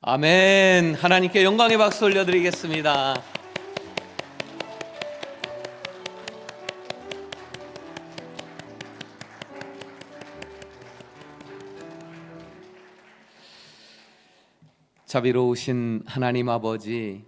아멘. 하나님께 영광의 박수 올려드리겠습니다. 자비로우신 하나님 아버지,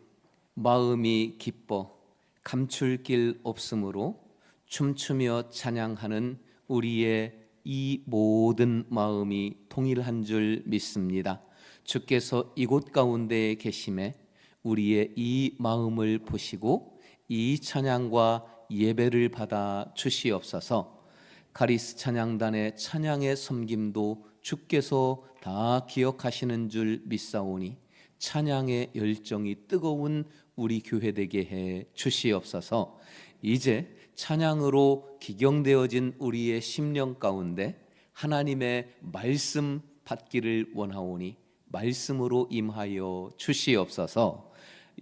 마음이 기뻐 감출 길 없으므로 춤추며 찬양하는 우리의 이 모든 마음이 통일한 줄 믿습니다. 주께서 이곳 가운데에 계심에 우리의 이 마음을 보시고 이 찬양과 예배를 받아 주시옵소서. 카리스 찬양단의 찬양의 섬김도 주께서 다 기억하시는 줄 믿사오니 찬양의 열정이 뜨거운 우리 교회 되게 해 주시옵소서. 이제 찬양으로 기경되어진 우리의 심령 가운데 하나님의 말씀 받기를 원하오니 말씀으로 임하여 주시옵소서.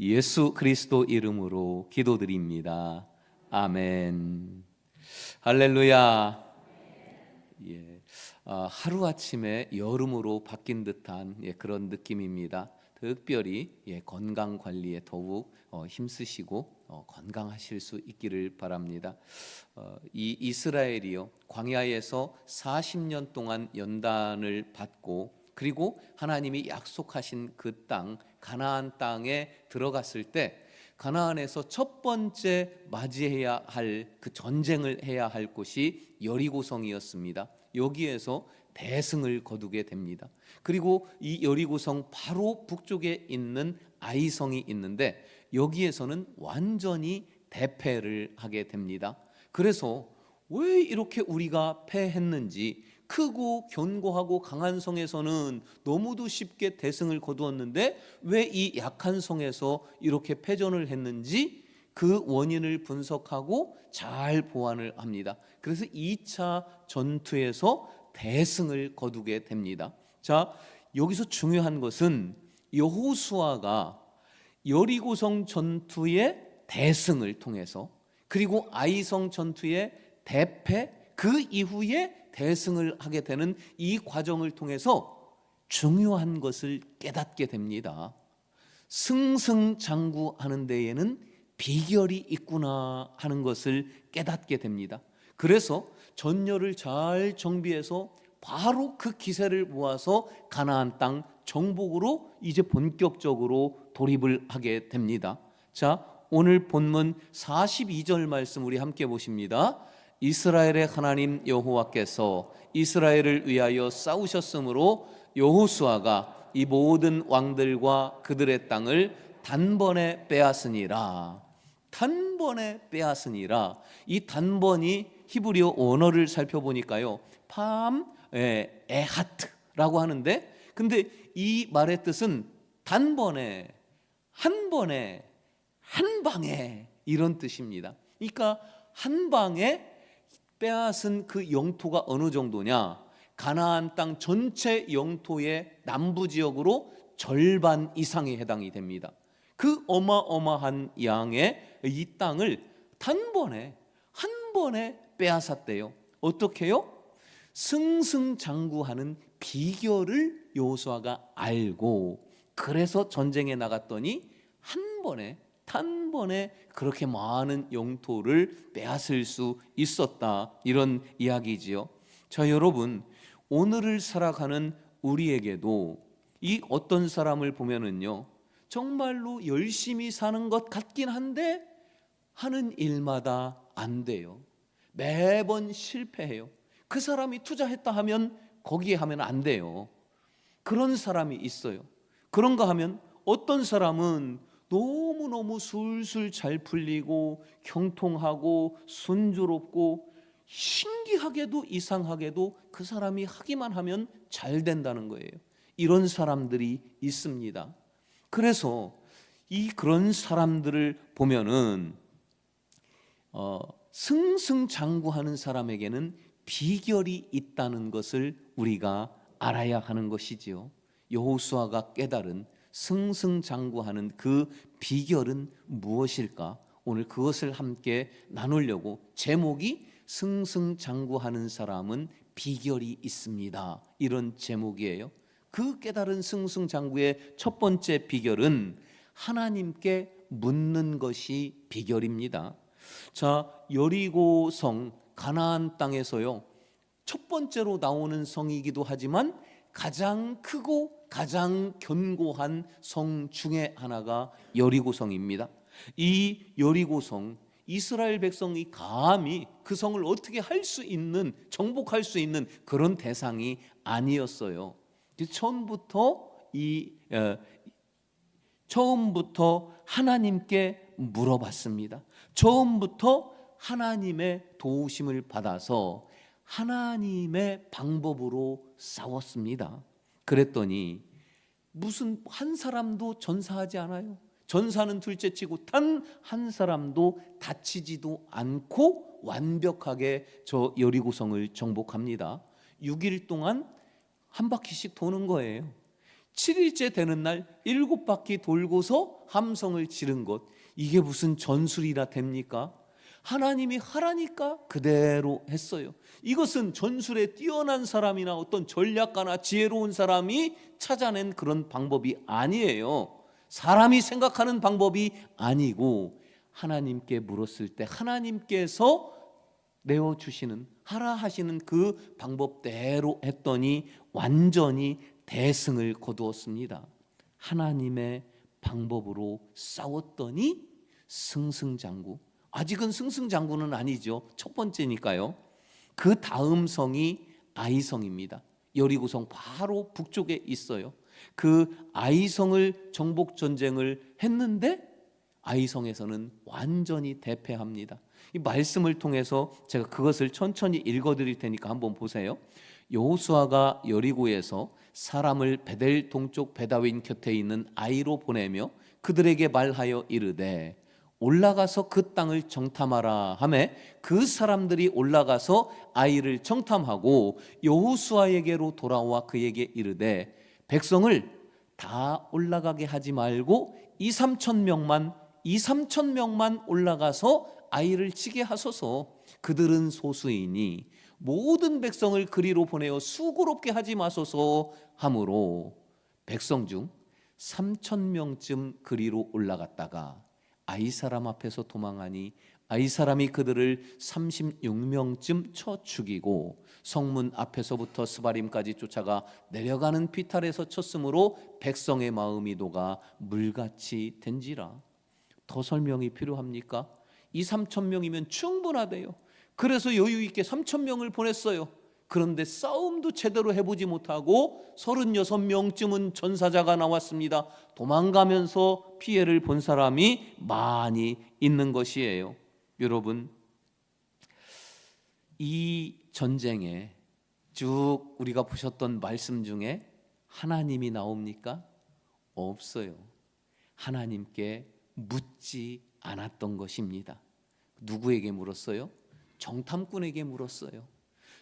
예수 그리스도 이름으로 기도드립니다. 아멘. 할렐루야. 하루아침에 여름으로 바뀐 듯한 그런 느낌입니다. 특별히 건강 관리에 더욱 힘쓰시고 건강하실 수 있기를 바랍니다. 이 이스라엘이요, 광야에서 40년 동안 연단을 받고 그리고 하나님이 약속하신 그 땅, 가나안 땅에 들어갔을 때 가나안에서 첫 번째 맞이해야 할 그 전쟁을 해야 할 곳이 여리고성이었습니다. 여기에서 대승을 거두게 됩니다. 그리고 이 여리고성 바로 북쪽에 있는 아이성이 있는데 여기에서는 완전히 대패를 하게 됩니다. 그래서 왜 이렇게 우리가 패했는지, 크고 견고하고 강한 성에서는 너무도 쉽게 대승을 거두었는데 왜 이 약한 성에서 이렇게 패전을 했는지 그 원인을 분석하고 잘 보완을 합니다. 그래서 2차 전투에서 대승을 거두게 됩니다. 자, 여기서 중요한 것은 여호수아가 여리고성 전투의 대승을 통해서 그리고 아이성 전투의 대패, 그 이후에 대승을 하게 되는 이 과정을 통해서 중요한 것을 깨닫게 됩니다. 승승장구하는 데에는 비결이 있구나 하는 것을 깨닫게 됩니다. 그래서 전열을 잘 정비해서 바로 그 기세를 모아서 가나안 땅 정복으로 이제 본격적으로 돌입을 하게 됩니다. 자, 오늘 본문 42절 말씀 우리 함께 보십니다. 이스라엘의 하나님 여호와께서 이스라엘을 위하여 싸우셨으므로 여호수아가 이 모든 왕들과 그들의 땅을 단번에 빼앗으니라. 단번에 빼앗으니라. 이 단번이 히브리어 언어를 살펴보니까요, 에하트라고 하는데, 근데 이 말의 뜻은 단번에, 한 번에, 한 방에, 이런 뜻입니다. 그러니까 한 방에 빼앗은 그 영토가 어느 정도냐? 가나안 땅 전체 영토의 남부 지역으로 절반 이상에 해당이 됩니다. 그 어마어마한 양의 이 땅을 단번에, 한 번에 빼앗았대요. 어떻게요? 승승장구하는 비결을 여호수아가 알고 그래서 전쟁에 나갔더니 한 번에, 단번에 그렇게 많은 영토를 빼앗을 수 있었다, 이런 이야기지요. 자, 여러분, 오늘을 살아가는 우리에게도 이 어떤 사람을 보면은요, 정말로 열심히 사는 것 같긴 한데 하는 일마다 안 돼요. 매번 실패해요. 그 사람이 투자했다 하면 거기에 하면 안 돼요. 그런 사람이 있어요. 그런가 하면 어떤 사람은 너무너무 술술 잘 풀리고 경통하고 순조롭고 신기하게도 이상하게도 그 사람이 하기만 하면 잘 된다는 거예요. 이런 사람들이 있습니다. 그래서 그런 사람들을 보면은 승승장구하는 사람에게는 비결이 있다는 것을 우리가 알아야 하는 것이지요. 여호수아가 깨달은 승승장구하는 그 비결은 무엇일까? 오늘 그것을 함께 나누려고, 제목이 승승장구하는 사람은 비결이 있습니다, 이런 제목이에요. 그 깨달은 승승장구의 첫 번째 비결은 하나님께 묻는 것이 비결입니다. 자, 여리고성 가나안 땅에서요, 첫 번째로 나오는 성이기도 하지만 가장 크고 가장 견고한 성 중에 하나가 여리고성입니다. 이 여리고성, 이스라엘 백성이 감히 그 성을 어떻게 할 수 있는, 정복할 수 있는 그런 대상이 아니었어요. 처음부터 하나님께 물어봤습니다. 처음부터 하나님의 도우심을 받아서 하나님의 방법으로 싸웠습니다. 그랬더니 무슨 한 사람도 전사하지 않아요. 전사는 둘째치고 단 한 사람도 다치지도 않고 완벽하게 저 여리고성을 정복합니다. 6일 동안 한 바퀴씩 도는 거예요. 7일째 되는 날 7바퀴 돌고서 함성을 지른 것, 이게 무슨 전술이라 됩니까? 하나님이 하라니까 그대로 했어요. 이것은 전술에 뛰어난 사람이나 어떤 전략가나 지혜로운 사람이 찾아낸 그런 방법이 아니에요. 사람이 생각하는 방법이 아니고 하나님께 물었을 때 하나님께서 내어주시는, 하라 하시는 그 방법대로 했더니 완전히 대승을 거두었습니다. 하나님의 방법으로 싸웠더니 승승장구. 아직은 승승장구는 아니죠. 첫 번째니까요. 그 다음 성이 아이성입니다. 여리고성 바로 북쪽에 있어요. 그 아이성을 정복 전쟁을 했는데 아이성에서는 완전히 대패합니다. 이 말씀을 통해서 제가 그것을 천천히 읽어드릴 테니까 한번 보세요. 여호수아가 여리고에서 사람을 베델 동쪽 베다윈 곁에 있는 아이로 보내며 그들에게 말하여 이르되 올라가서 그 땅을 정탐하라 하매 그 사람들이 올라가서 아이를 정탐하고 여호수아에게로 돌아와 그에게 이르되 백성을 다 올라가게 하지 말고 2-3천 명만 올라가서 아이를 치게 하소서. 그들은 소수이니 모든 백성을 그리로 보내어 수고롭게 하지 마소서 하므로 백성 중 3,000명쯤 그리로 올라갔다가 아이 사람 앞에서 도망하니 아이 사람이 그들을 36명쯤 쳐 죽이고 성문 앞에서부터 스바림까지 쫓아가 내려가는 비탈에서 쳤으므로 백성의 마음이 녹아 물같이 된지라. 더 설명이 필요합니까? 2-3천 명이면 충분하대요. 그래서 여유 있게 3,000명을 보냈어요. 그런데 싸움도 제대로 해보지 못하고 36명쯤은 전사자가 나왔습니다. 도망가면서 피해를 본 사람이 많이 있는 것이에요. 여러분, 이 전쟁에 쭉 우리가 보셨던 말씀 중에 하나님이 나옵니까? 없어요. 하나님께 묻지 않았던 것입니다. 누구에게 물었어요? 정탐꾼에게 물었어요.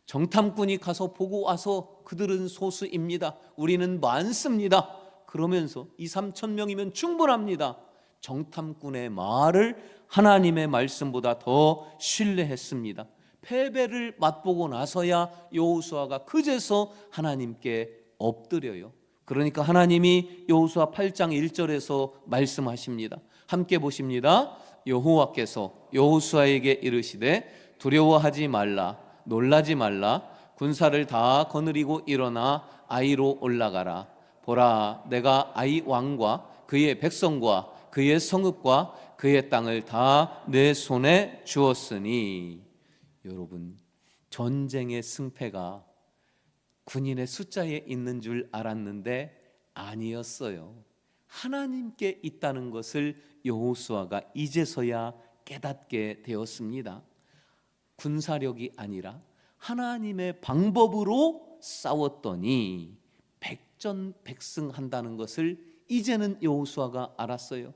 정탐꾼이 가서 보고 와서 그들은 소수입니다. 우리는 많습니다. 그러면서 2-3천 명이면 충분합니다. 정탐꾼의 말을 하나님의 말씀보다 더 신뢰했습니다. 패배를 맛보고 나서야 여호수아가 그제서 하나님께 엎드려요. 그러니까 하나님이 여호수아 8장 1절에서 말씀하십니다. 함께 보십니다. 여호와께서 여호수아에게 이르시되 두려워하지 말라, 놀라지 말라, 군사를 다 거느리고 일어나 아이로 올라가라. 보라, 내가 아이 왕과 그의 백성과 그의 성읍과 그의 땅을 다 내 손에 주었으니. 여러분, 전쟁의 승패가 군인의 숫자에 있는 줄 알았는데 아니었어요. 하나님께 있다는 것을 여호수아가 이제서야 깨닫게 되었습니다. 군사력이 아니라 하나님의 방법으로 싸웠더니 백전백승한다는 것을 이제는 여호수아가 알았어요.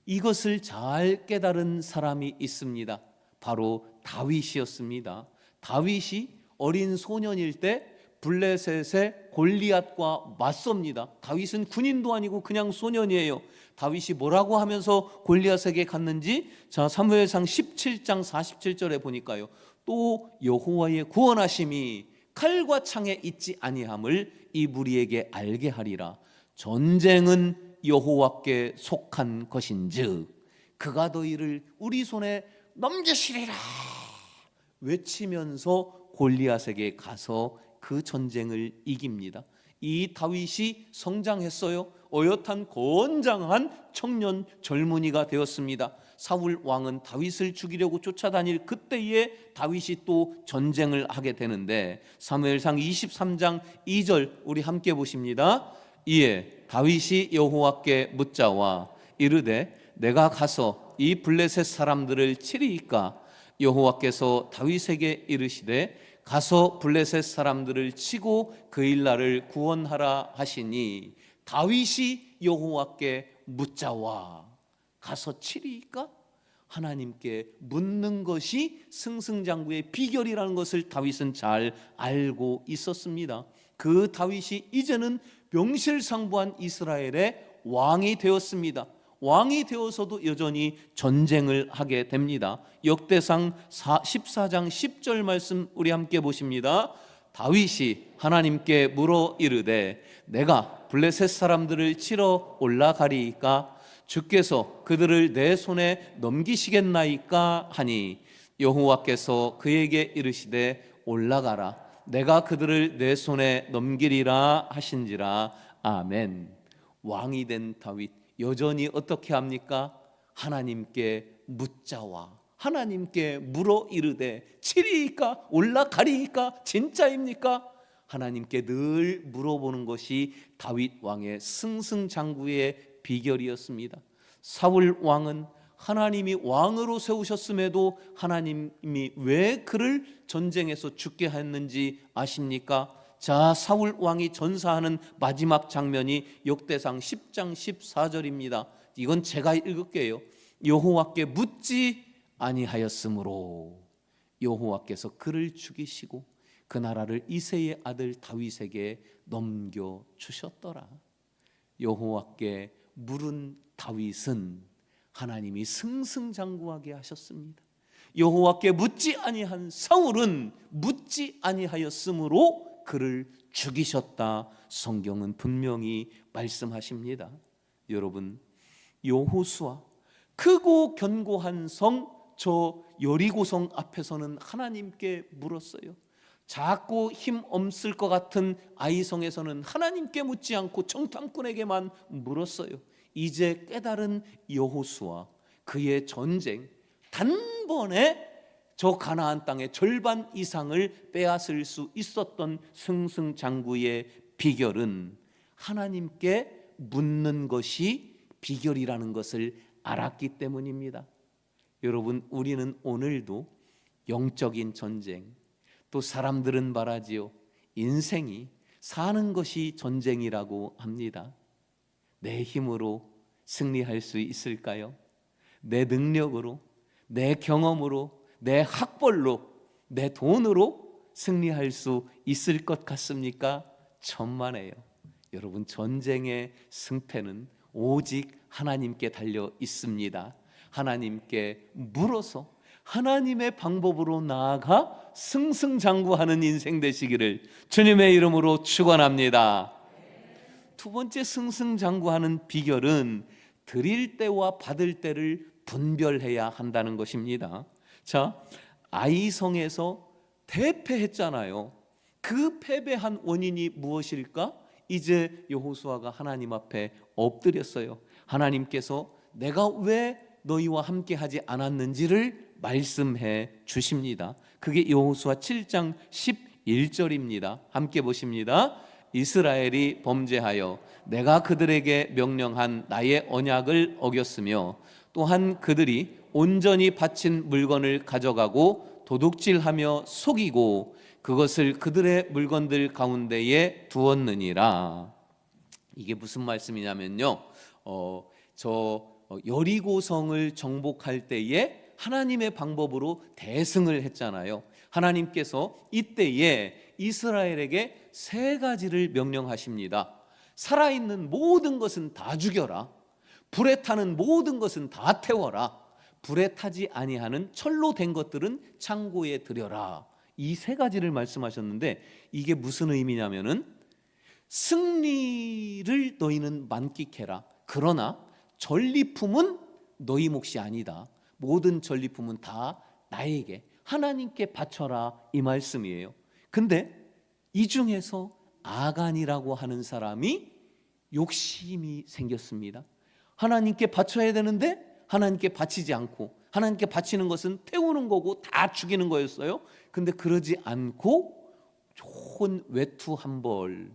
이것을 잘 깨달은 사람이 있습니다. 바로 다윗이었습니다. 다윗이 어린 소년일 때 블레셋의 골리앗과 맞섭니다. 다윗은 군인도 아니고 그냥 소년이에요. 다윗이 뭐라고 하면서 골리앗에게 갔는지 자, 사무엘상 17장 47절에 보니까요. 또 여호와의 구원하심이 칼과 창에 있지 아니함을 이 무리에게 알게 하리라. 전쟁은 여호와께 속한 것인즉 그가 너희를 우리 손에 넘기시리라 외치면서 골리앗에게 가서 그 전쟁을 이깁니다. 이 다윗이 성장했어요. 어엿한 건장한 청년 젊은이가 되었습니다. 사울 왕은 다윗을 죽이려고 쫓아다닐 그때에 다윗이 또 전쟁을 하게 되는데 사무엘상 23장 2절 우리 함께 보십니다. 이에 다윗이 여호와께 묻자와 이르되 내가 가서 이 블레셋 사람들을 치리이까? 여호와께서 다윗에게 이르시되 가서 블레셋 사람들을 치고 그 일날을 구원하라 하시니 다윗이 여호와께 묻자와 가서 치리이까? 하나님께 묻는 것이 승승장구의 비결이라는 것을 다윗은 잘 알고 있었습니다. 그 다윗이 이제는 명실상부한 이스라엘의 왕이 되었습니다. 왕이 되어서도 여전히 전쟁을 하게 됩니다. 역대상 14장 10절 말씀 우리 함께 보십니다. 다윗이 하나님께 물어 이르되 내가 블레셋 사람들을 치러 올라가리이까? 주께서 그들을 내 손에 넘기시겠나이까? 하니 여호와께서 그에게 이르시되 올라가라 내가 그들을 내 손에 넘기리라 하신지라. 아멘. 왕이 된 다윗 여전히 어떻게 합니까? 하나님께 묻자와 하나님께 물어 이르되 치리이까? 올라가리이까? 진짜입니까? 하나님께 늘 물어보는 것이 다윗 왕의 승승장구의 비결이었습니다. 사울 왕은 하나님이 왕으로 세우셨음에도 하나님이 왜 그를 전쟁에서 죽게 했는지 아십니까? 자, 사울 왕이 전사하는 마지막 장면이 역대상 10장 14절입니다. 이건 제가 읽을게요. 여호와께 묻지 아니하였으므로 여호와께서 그를 죽이시고 그 나라를 이새의 아들 다윗에게 넘겨 주셨더라. 여호와께 물은 다윗은 하나님이 승승장구하게 하셨습니다. 여호와께 묻지 아니한 사울은 묻지 아니하였으므로 그를 죽이셨다. 성경은 분명히 말씀하십니다. 여러분, 여호수아 크고 견고한 성 저 여리고성 앞에서는 하나님께 물었어요. 작고 힘 없을 것 같은 아이성에서는 하나님께 묻지 않고 정탐꾼에게만 물었어요. 이제 깨달은 여호수아 그의 전쟁 단번에 저 가나안 땅의 절반 이상을 빼앗을 수 있었던 승승장구의 비결은 하나님께 묻는 것이 비결이라는 것을 알았기 때문입니다. 여러분, 우리는 오늘도 영적인 전쟁, 또 사람들은 말하지요. 인생이 사는 것이 전쟁이라고 합니다. 내 힘으로 승리할 수 있을까요? 내 능력으로, 내 경험으로, 내 학벌로, 내 돈으로 승리할 수 있을 것 같습니까? 천만에요. 여러분, 전쟁의 승패는 오직 하나님께 달려 있습니다. 하나님께 물어서 하나님의 방법으로 나아가 승승장구하는 인생 되시기를 주님의 이름으로 축원합니다. 두 번째 승승장구하는 비결은 드릴 때와 받을 때를 분별해야 한다는 것입니다. 자, 아이성에서 대패했잖아요. 그 패배한 원인이 무엇일까? 이제 여호수아가 하나님 앞에 엎드렸어요. 하나님께서 내가 왜 너희와 함께 하지 않았는지를 말씀해 주십니다. 그게 여호수아 7장 11절입니다. 함께 보십니다. 이스라엘이 범죄하여 내가 그들에게 명령한 나의 언약을 어겼으며 또한 그들이 온전히 바친 물건을 가져가고 도둑질하며 속이고 그것을 그들의 물건들 가운데에 두었느니라. 이게 무슨 말씀이냐면요, 여리고성을 정복할 때에 하나님의 방법으로 대승을 했잖아요. 하나님께서 이때에 이스라엘에게 세 가지를 명령하십니다. 살아있는 모든 것은 다 죽여라. 불에 타는 모든 것은 다 태워라. 불에 타지 아니하는 철로 된 것들은 창고에 들여라. 이 세 가지를 말씀하셨는데 이게 무슨 의미냐면은 승리를 너희는 만끽해라. 그러나 전리품은 너희 몫이 아니다. 모든 전리품은 다 나에게, 하나님께 바쳐라, 이 말씀이에요. 근데 이 중에서 아간이라고 하는 사람이 욕심이 생겼습니다. 하나님께 바쳐야 되는데 하나님께 바치지 않고, 하나님께 바치는 것은 태우는 거고 다 죽이는 거였어요. 근데 그러지 않고 좋은 외투 한 벌,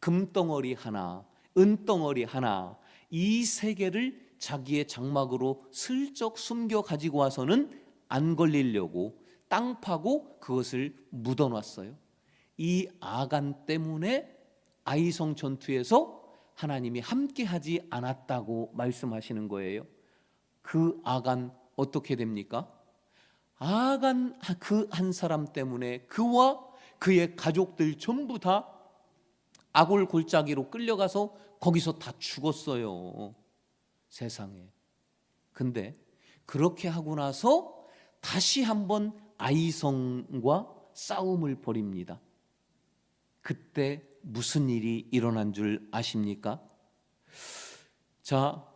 금덩어리 하나, 은덩어리 하나, 이 세 개를 자기의 장막으로 슬쩍 숨겨 가지고 와서는 안 걸리려고 땅 파고 그것을 묻어놨어요. 이 아간 때문에 아이성 전투에서 하나님이 함께하지 않았다고 말씀하시는 거예요. 그 아간 어떻게 됩니까? 아간 그 한 사람 때문에 그와 그의 가족들 전부 다 아골 골짜기로 끌려가서 거기서 다 죽었어요. 세상에. 근데 그렇게 하고 나서 다시 한번 아이성과 싸움을 벌입니다. 그때 무슨 일이 일어난 줄 아십니까? 자,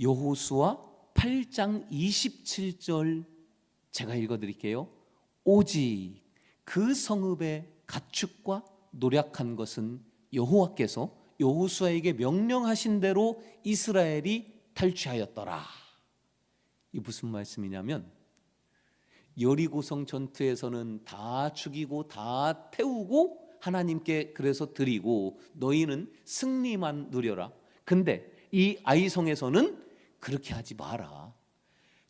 여호수아 8장 27절 제가 읽어드릴게요. 오직 그 성읍의 가축과 노력한 것은 여호와께서 여호수아에게 명령하신 대로 이스라엘이 탈취하였더라. 이 무슨 말씀이냐면 여리고성 전투에서는 다 죽이고 다 태우고 하나님께 그래서 드리고 너희는 승리만 누려라. 근데 이 아이성에서는 그렇게 하지 마라.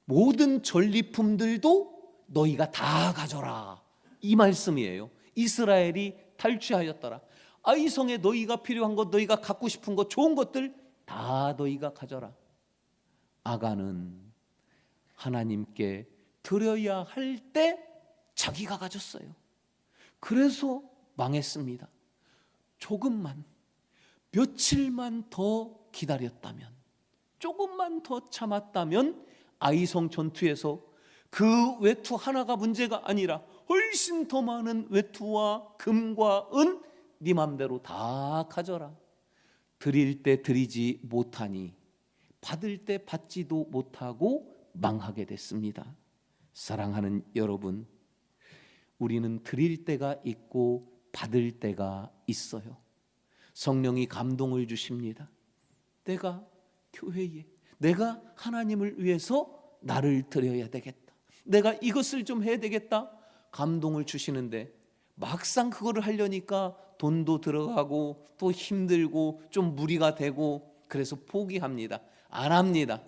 모든 전리품들도 너희가 다 가져라. 이 말씀이에요. 이스라엘이 탈취하였더라. 아이성에 너희가 필요한 것, 너희가 갖고 싶은 것, 좋은 것들 다 너희가 가져라. 아간은 하나님께 드려야 할 때 자기가 가졌어요. 그래서 망했습니다. 조금만, 며칠만 더 기다렸다면, 조금만 더 참았다면 아이성 전투에서 그 외투 하나가 문제가 아니라 훨씬 더 많은 외투와 금과 은 네 맘대로 다 가져라. 드릴 때 드리지 못하니 받을 때 받지도 못하고 망하게 됐습니다. 사랑하는 여러분, 우리는 드릴 때가 있고 받을 때가 있어요. 성령이 감동을 주십니다. 내가 교회에, 내가 하나님을 위해서 나를 드려야 되겠다, 내가 이것을 좀 해야 되겠다, 감동을 주시는데 막상 그거를 하려니까 돈도 들어가고 또 힘들고 좀 무리가 되고 그래서 포기합니다. 안 합니다.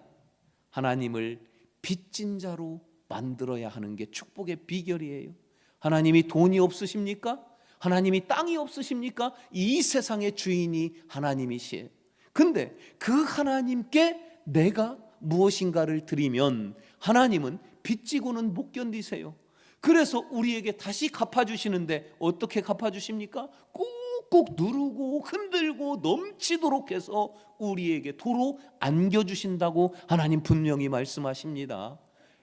하나님을 빚진 자로 만들어야 하는 게 축복의 비결이에요. 하나님이 돈이 없으십니까? 하나님이 땅이 없으십니까? 이 세상의 주인이 하나님이시에요. 근데 그 하나님께 내가 무엇인가를 드리면 하나님은 빚지고는 못 견디세요. 그래서 우리에게 다시 갚아주시는데 어떻게 갚아주십니까? 꾹꾹 누르고 흔들고 넘치도록 해서 우리에게 도로 안겨주신다고 하나님 분명히 말씀하십니다.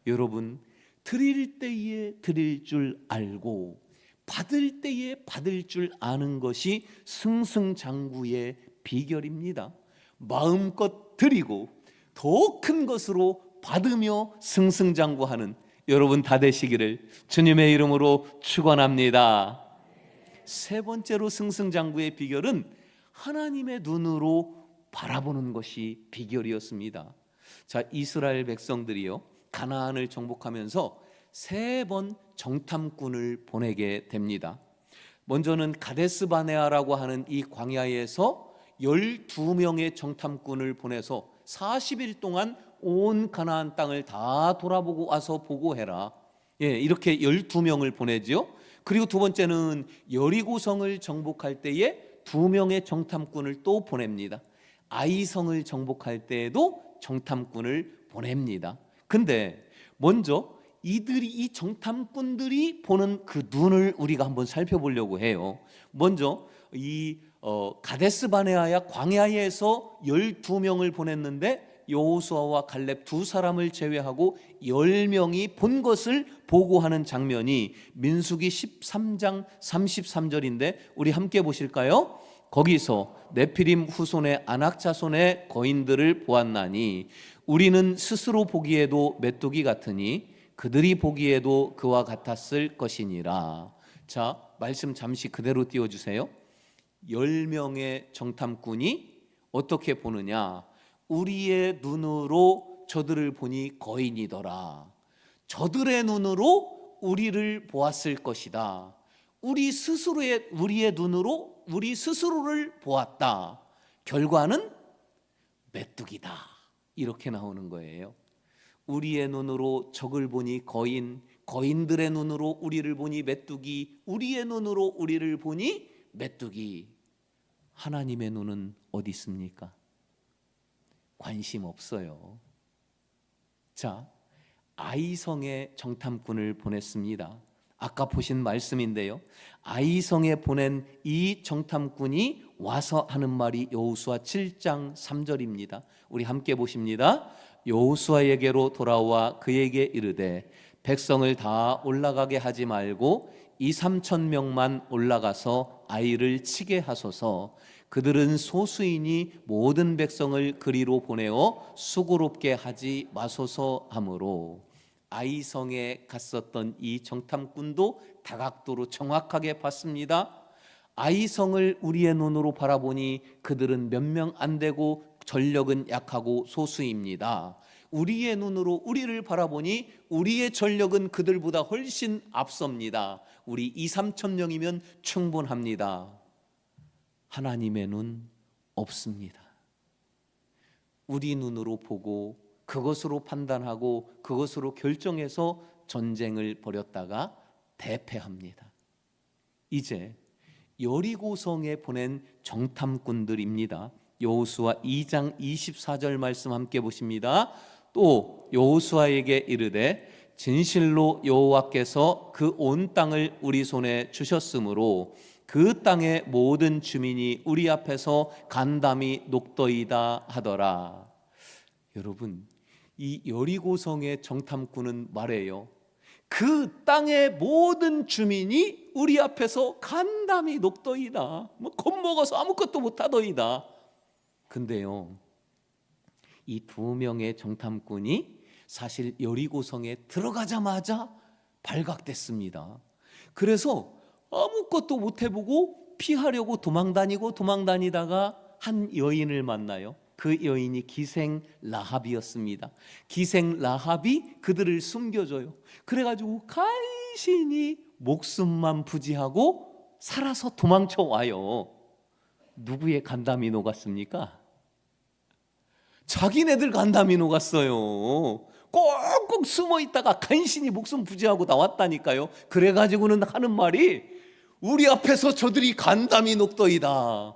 여러분, 드릴 때에 드릴 줄 알고 받을 때에 받을 줄 아는 것이 승승장구의 비결입니다. 마음껏 드리고 더 큰 것으로 받으며 승승장구하는 여러분 다 되시기를 주님의 이름으로 축원합니다. 세 번째로 승승장구의 비결은 하나님의 눈으로 바라보는 것이 비결이었습니다. 자, 이스라엘 백성들이요, 가나안을 정복하면서 3번 정탐꾼을 보내게 됩니다. 먼저는 가데스 바네아라고 하는 이 광야에서 12명의 정탐꾼을 보내서 40일 동안 온 가나안 땅을 다 돌아보고 와서 보고해라. 이렇게 12명을 보내죠. 그리고 두 번째는 여리고성을 정복할 때에 2명의 정탐꾼을 또 보냅니다. 아이성을 정복할 때에도 정탐꾼을 보냅니다. 근데 먼저 이 정탐꾼들이 보는 그 눈을 우리가 한번 살펴보려고 해요. 먼저 이 가데스 바네아야 광야에서 12명을 보냈는데 여호수아와 갈렙 두 사람을 제외하고 10명이 본 것을 보고하는 장면이 민수기 13장 33절인데 우리 함께 보실까요? 거기서 네피림 후손의 아낙 자손의 거인들을 보았나니 우리는 스스로 보기에도 메뚜기 같으니 그들이 보기에도 그와 같았을 것이니라. 자, 말씀 잠시 그대로 띄워주세요. 10명의 정탐꾼이 어떻게 보느냐? 우리의 눈으로 저들을 보니 거인이더라. 저들의 눈으로 우리를 보았을 것이다. 우리의 눈으로 우리 스스로를 보았다. 결과는 메뚜기다. 이렇게 나오는 거예요. 우리의 눈으로 적을 보니 거인, 거인들의 눈으로 우리를 보니 메뚜기, 우리의 눈으로 우리를 보니 메뚜기. 하나님의 눈은 어디 있습니까? 관심 없어요. 자, 아이성에 정탐꾼을 보냈습니다. 아까 보신 말씀인데요, 아이성에 보낸 이 정탐꾼이 와서 하는 말이 여호수아 7장 3절입니다. 우리 함께 보십니다. 여호수아에게로 돌아와 그에게 이르되 백성을 다 올라가게 하지 말고 2-3천 명만 올라가서 아이를 치게 하소서. 그들은 소수이니 모든 백성을 그리로 보내어 수고롭게 하지 마소서 하므로. 아이성에 갔었던 이 정탐꾼도 다각도로 정확하게 봤습니다. 아이성을 우리의 눈으로 바라보니 그들은 몇 명 안 되고 전력은 약하고 소수입니다. 우리의 눈으로 우리를 바라보니 우리의 전력은 그들보다 훨씬 앞섭니다. 우리 2-3천 명이면 충분합니다. 하나님의 눈 없습니다. 우리 눈으로 보고 그것으로 판단하고 그것으로 결정해서 전쟁을 벌였다가 대패합니다. 이제 여리고성에 보낸 정탐꾼들입니다. 여호수아 2장 24절 말씀 함께 보십니다. 또 여호수아에게 이르되 진실로 여호와께서 그 온 땅을 우리 손에 주셨으므로 그 땅의 모든 주민이 우리 앞에서 간담이 녹더이다 하더라. 여러분, 이 여리고성의 정탐꾼은 말해요. 그 땅의 모든 주민이 우리 앞에서 간담이 녹더이다. 겁먹어서 아무것도 못하더이다. 근데요, 이 2명의 정탐꾼이 사실 여리고성에 들어가자마자 발각됐습니다. 그래서 아무것도 못해보고 피하려고 도망다니다가 한 여인을 만나요. 그 여인이 기생 라합이었습니다. 기생 라합이 그들을 숨겨줘요. 그래가지고 간신히 목숨만 부지하고 살아서 도망쳐 와요. 누구의 간담이 녹았습니까? 자기네들 간담이 녹았어요. 꼭꼭 숨어 있다가 간신히 목숨 부지하고 나왔다니까요. 그래가지고는 하는 말이 우리 앞에서 저들이 간담이 녹더이다.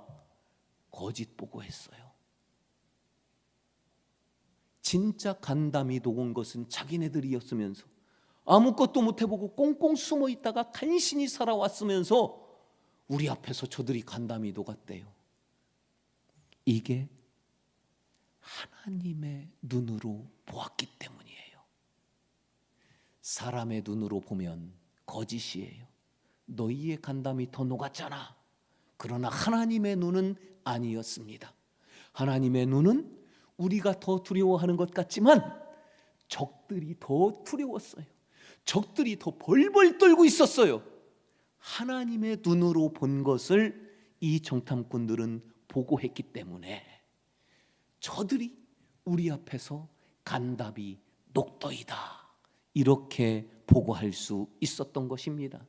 거짓 보고했어요. 진짜 간담이 녹은 것은 자기네들이었으면서 아무것도 못해보고 꽁꽁 숨어 있다가 간신히 살아왔으면서 우리 앞에서 저들이 간담이 녹았대요. 이게 하나님의 눈으로 보았기 때문이에요. 사람의 눈으로 보면 거짓이에요. 너희의 간담이 더 녹았잖아. 그러나 하나님의 눈은 아니었습니다. 하나님의 눈은 우리가 더 두려워하는 것 같지만 적들이 더 두려웠어요. 적들이 더 벌벌 떨고 있었어요. 하나님의 눈으로 본 것을 이 정탐꾼들은 보고했기 때문에 저들이 우리 앞에서 간담이 녹더이다 이렇게 보고할 수 있었던 것입니다.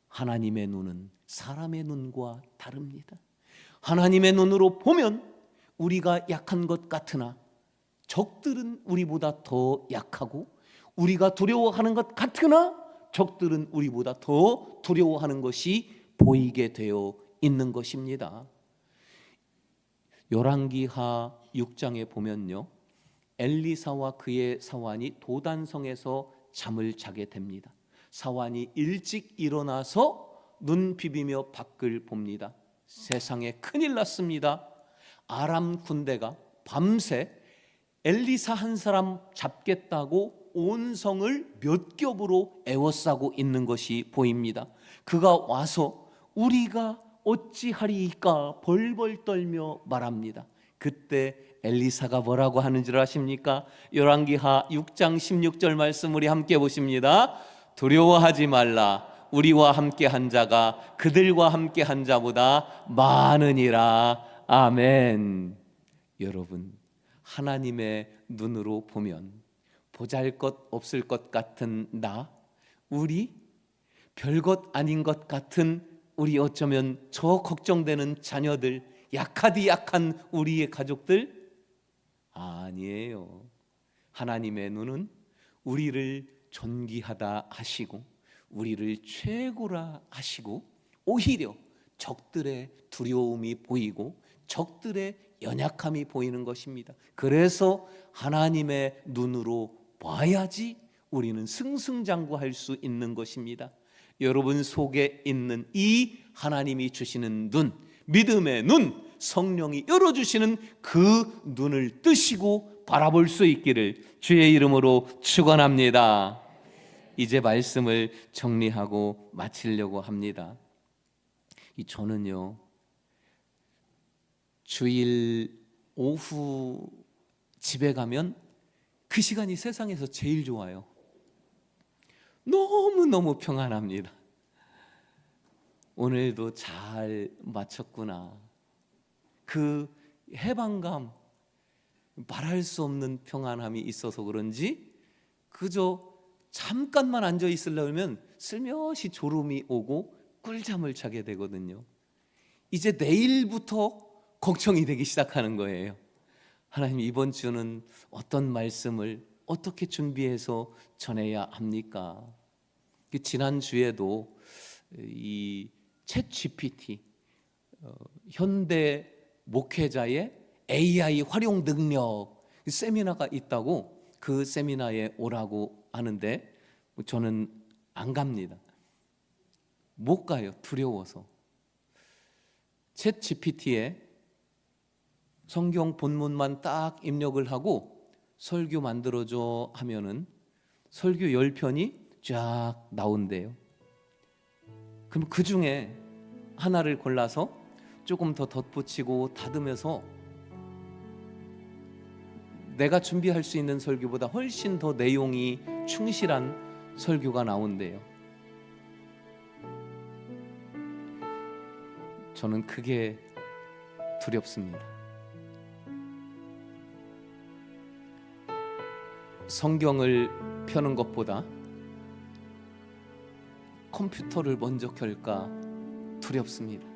하나님의 눈은 사람의 눈과 다릅니다. 하나님의 눈으로 보면 우리가 약한 것 같으나 적들은 우리보다 더 약하고, 우리가 두려워하는 것 같으나 적들은 우리보다 더 두려워하는 것이 보이게 되어 있는 것입니다. 열왕기하 6장에 보면요, 엘리사와 그의 사환이 도단성에서 잠을 자게 됩니다. 사환이 일찍 일어나서 눈 비비며 밖을 봅니다. 세상에 큰일 났습니다. 아람 군대가 밤새 엘리사 한 사람 잡겠다고 온 성을 몇 겹으로 에워싸고 있는 것이 보입니다. 그가 와서 우리가 어찌하리이까 벌벌 떨며 말합니다. 그때 엘리사가 뭐라고 하는 줄 아십니까? 열왕기하 6장 16절 말씀 우리 함께 보십니다. 두려워하지 말라. 우리와 함께 한 자가 그들과 함께 한 자보다 많으니라. 아멘. 여러분, 하나님의 눈으로 보면 보잘것 없을 것 같은 나, 우리, 별것 아닌 것 같은 우리, 어쩌면 저 걱정되는 자녀들, 약하디 약한 우리의 가족들, 아니에요. 하나님의 눈은 우리를 존귀하다 하시고 우리를 최고라 하시고 오히려 적들의 두려움이 보이고 적들의 연약함이 보이는 것입니다. 그래서 하나님의 눈으로 봐야지 우리는 승승장구할 수 있는 것입니다. 여러분 속에 있는 이 하나님이 주시는 눈, 믿음의 눈, 성령이 열어주시는 그 눈을 뜨시고 바라볼 수 있기를 주의 이름으로 축원합니다. 이제 말씀을 정리하고 마치려고 합니다. 저는요, 주일 오후 집에 가면 그 시간이 세상에서 제일 좋아요. 너무너무 평안합니다. 오늘도 잘 마쳤구나. 그 해방감, 말할 수 없는 평안함이 있어서 그런지 그저 잠깐만 앉아 있으려면 슬며시 졸음이 오고 꿀잠을 자게 되거든요. 이제 내일부터 걱정이 되기 시작하는 거예요. 하나님, 이번 주는 어떤 말씀을 어떻게 준비해서 전해야 합니까? 지난 주에도 이 챗 GPT, 현대 목회자의 AI 활용 능력 세미나가 있다고 그 세미나에 오라고 하는데 저는 안 갑니다. 못 가요. 두려워서. 챗 GPT에 성경 본문만 딱 입력을 하고 설교 만들어줘 하면은 설교 10편이 쫙 나온대요. 그럼 그 중에 하나를 골라서 조금 더 덧붙이고 다듬어서 내가 준비할 수 있는 설교보다 훨씬 더 내용이 충실한 설교가 나온대요. 저는 그게 두렵습니다. 성경을 펴는 것보다 컴퓨터를 먼저 켤까 두렵습니다.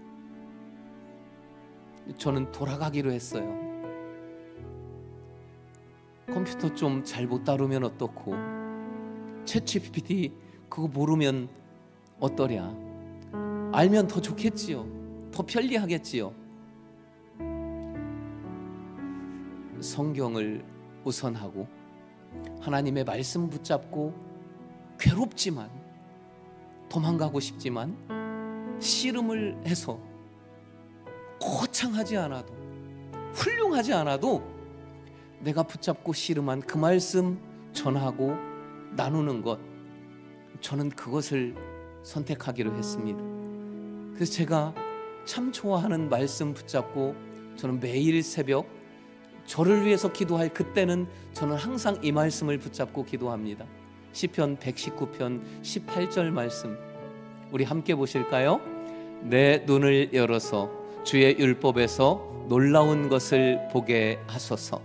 저는 돌아가기로 했어요. 컴퓨터 좀 잘 못 다루면 어떻고, 챗 GPT 그거 모르면 어떠랴. 알면 더 좋겠지요. 더 편리하겠지요. 성경을 우선하고 하나님의 말씀 붙잡고 괴롭지만, 도망가고 싶지만 씨름을 해서 거창하지 않아도, 훌륭하지 않아도 내가 붙잡고 씨름한 그 말씀 전하고 나누는 것, 저는 그것을 선택하기로 했습니다. 그래서 제가 참 좋아하는 말씀 붙잡고 저는 매일 새벽 저를 위해서 기도할 그때는 저는 항상 이 말씀을 붙잡고 기도합니다. 시편 119편 18절 말씀 우리 함께 보실까요? 내 눈을 열어서 주의 율법에서 놀라운 것을 보게 하소서.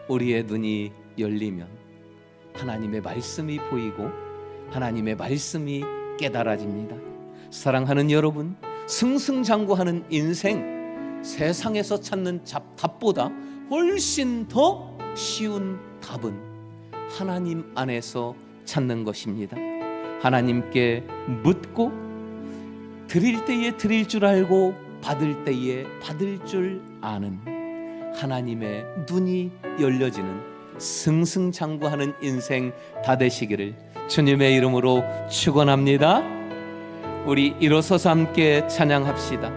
우리의 눈이 열리면 하나님의 말씀이 보이고 하나님의 말씀이 깨달아집니다. 사랑하는 여러분, 승승장구하는 인생, 세상에서 찾는 답보다 훨씬 더 쉬운 답은 하나님 안에서 찾는 것입니다. 하나님께 묻고 드릴 때에 드릴 줄 알고 받을 때에 받을 줄 아는 하나님의 눈이 열려지는 승승장구하는 인생 다 되시기를 주님의 이름으로 축원합니다. 우리 일어서서 함께 찬양합시다.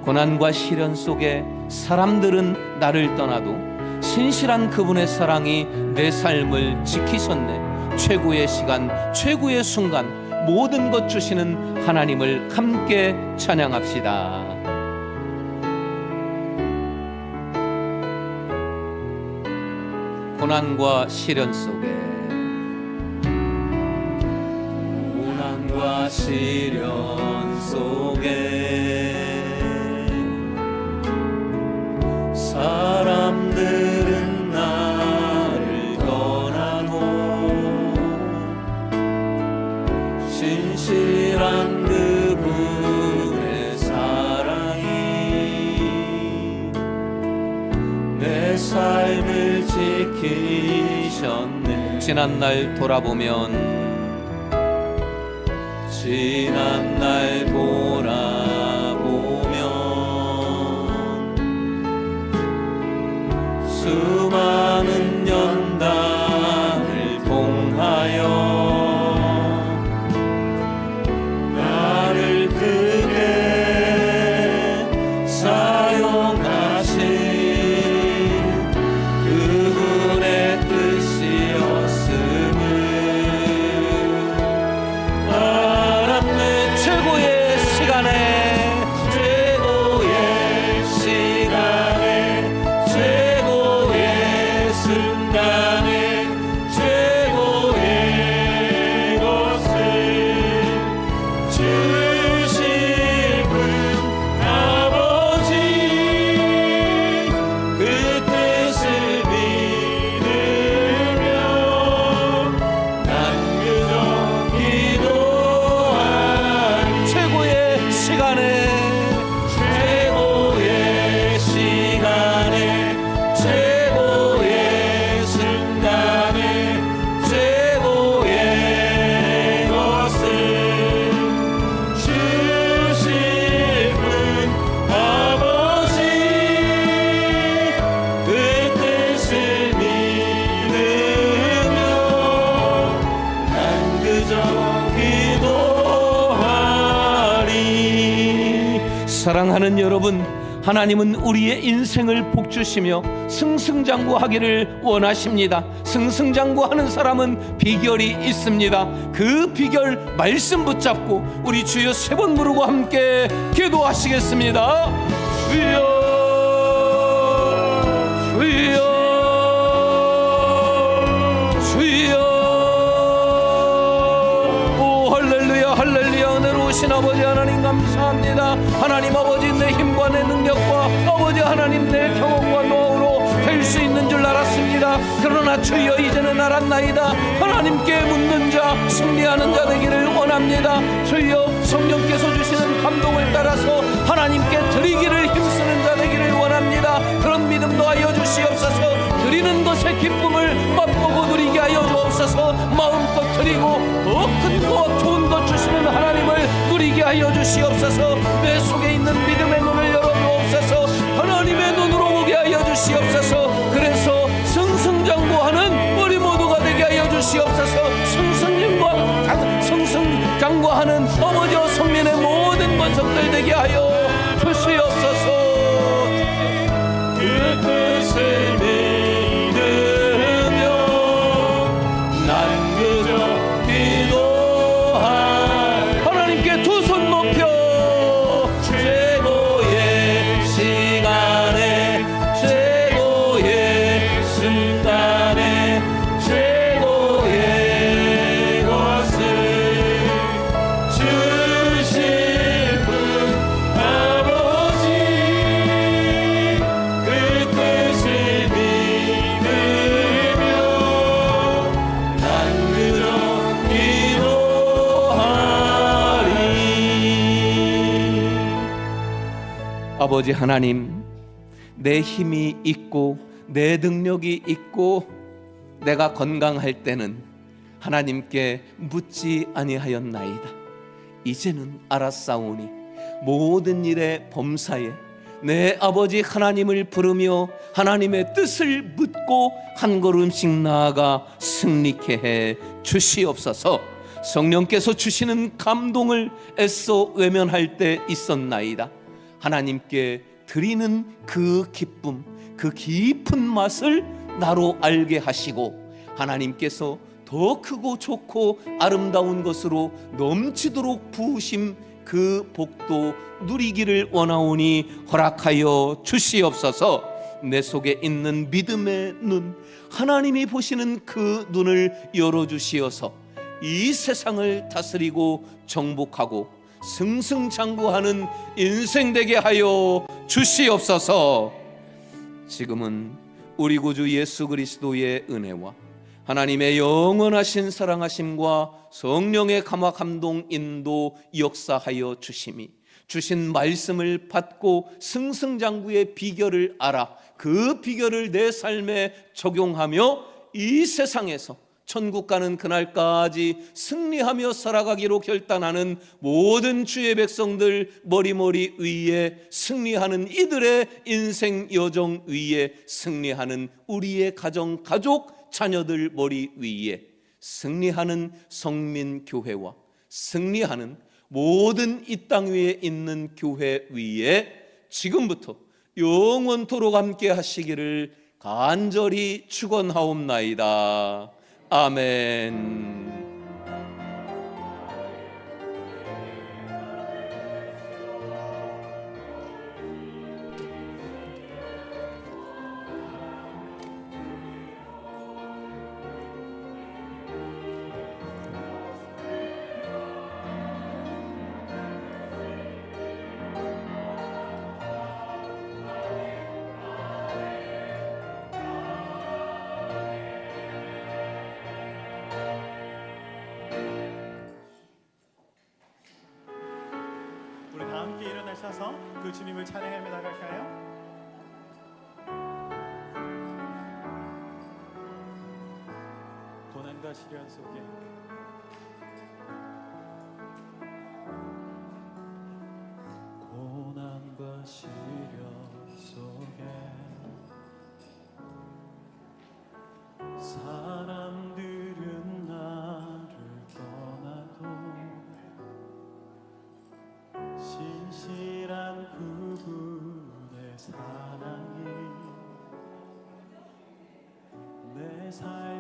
고난과 시련 속에 사람들은 나를 떠나도 신실한 그분의 사랑이 내 삶을 지키셨네. 최고의 시간, 최고의 순간, 모든 것 주시는 하나님을 함께 찬양합시다. 고난과 시련 속에, 고난과 시련 속에 사람들은 나를 떠나고 신실한 그분의 사랑이 내 삶을 지키셨네. 지난날 돌아보면 수많은 연단을 통하여 나를 크게 사용하신 그분의 뜻이었음을 알았네. 최고의 시간에, 최고의 시간에, 최고의 순간에, 최고의 것을 주실 분 아버지, 그 뜻을 믿으며 난 그저 기도하니. 최고의 시간에, 최고의 시간에, 최고의 순간에, 최고의 것을 주실 분 아버지, 그 뜻을 믿으며 난 그저 기도하리. 사랑하는 여러분, 하나님은 우리의 인생을 복주시며 승승장구하기를 원하십니다. 승승장구하는 사람은 비결이 있습니다. 그 비결 말씀 붙잡고 우리 주여 3번 부르고 함께 기도하시겠습니다. 주여, 주여, 주여. 오 할렐루야, 할렐루야. 은혜로우신 아버지 하나님 감사합니다. 하나님 아버지, 내 힘과 내 능력과 아버지 하나님 내 경험과 노하우로 될 수 있는 줄 알았습니다. 그러나 주여 이제는 알았나이다. 하나님께 묻는 자, 승리하는 자 되기를 원합니다. 주여 성령께서 주시는 감동을 따라서 하나님께 드리기를 힘쓰는 자 되기를 원합니다. 그런 믿음도 하여 주시옵소서. 드리는 것의 기쁨을 맛보고 누리게 하여 주옵소서. 마음껏 드리고 더 큰 것, 좋은 것 주시는 하나님을 누리게 하여 주시옵소서. 내 속에 있는 믿음의 눈을 열어 주옵소서. 하나님의 눈으로 보게 하여 주시옵소서. 그래서 승승장구하는 우리 모두가 되게 하여 주시옵소서. 승승장구하는 아버지와 성민의 모든 권속들 되게 하여 주시옵소서. 그 뜻을 믿으며 난 그저 기도할. 하나님께 두 손 높여 최고의 시간에, 최고의 순간에, 최고의 것을 주실 분 아버지, 그 뜻을 믿으며 난 그저 기도하리. 아버지 하나님, 내 힘이 있고 내 능력이 있고 내가 건강할 때는 하나님께 묻지 아니하였나이다. 이제는 알았사오니 모든 일의 범사에 내 아버지 하나님을 부르며 하나님의 뜻을 묻고 한 걸음씩 나아가 승리케 해 주시옵소서. 성령께서 주시는 감동을 애써 외면할 때 있었나이다. 하나님께 드리는 그 기쁨, 그 깊은 맛을 나로 알게 하시고 하나님께서 더 크고 좋고 아름다운 것으로 넘치도록 부으심 그 복도 누리기를 원하오니 허락하여 주시옵소서. 내 속에 있는 믿음의 눈, 하나님이 보시는 그 눈을 열어주시어서 이 세상을 다스리고 정복하고 승승장구하는 인생 되게 하여 주시옵소서. 지금은 우리 구주 예수 그리스도의 은혜와 하나님의 영원하신 사랑하심과 성령의 감화 감동 인도 역사하여 주심이 주신 말씀을 받고 승승장구의 비결을 알아 그 비결을 내 삶에 적용하며 이 세상에서 천국 가는 그날까지 승리하며 살아가기로 결단하는 모든 주의 백성들 머리머리 위에 승리하는 이들의 인생 여정 위에 승리하는 우리의 가정 가족 자녀들 머리 위에 승리하는 성민교회와 승리하는 모든 이 땅 위에 있는 교회 위에 지금부터 영원토록 함께 하시기를 간절히 축원하옵나이다. 아멘. 우리 다 함께 일어나셔서 그 주님을 찬양하며 나갈까요? 고난과 시련 속에 고난과 시련 속에 사람들은 나를 떠나도 신실한 그분의 사랑이 내 삶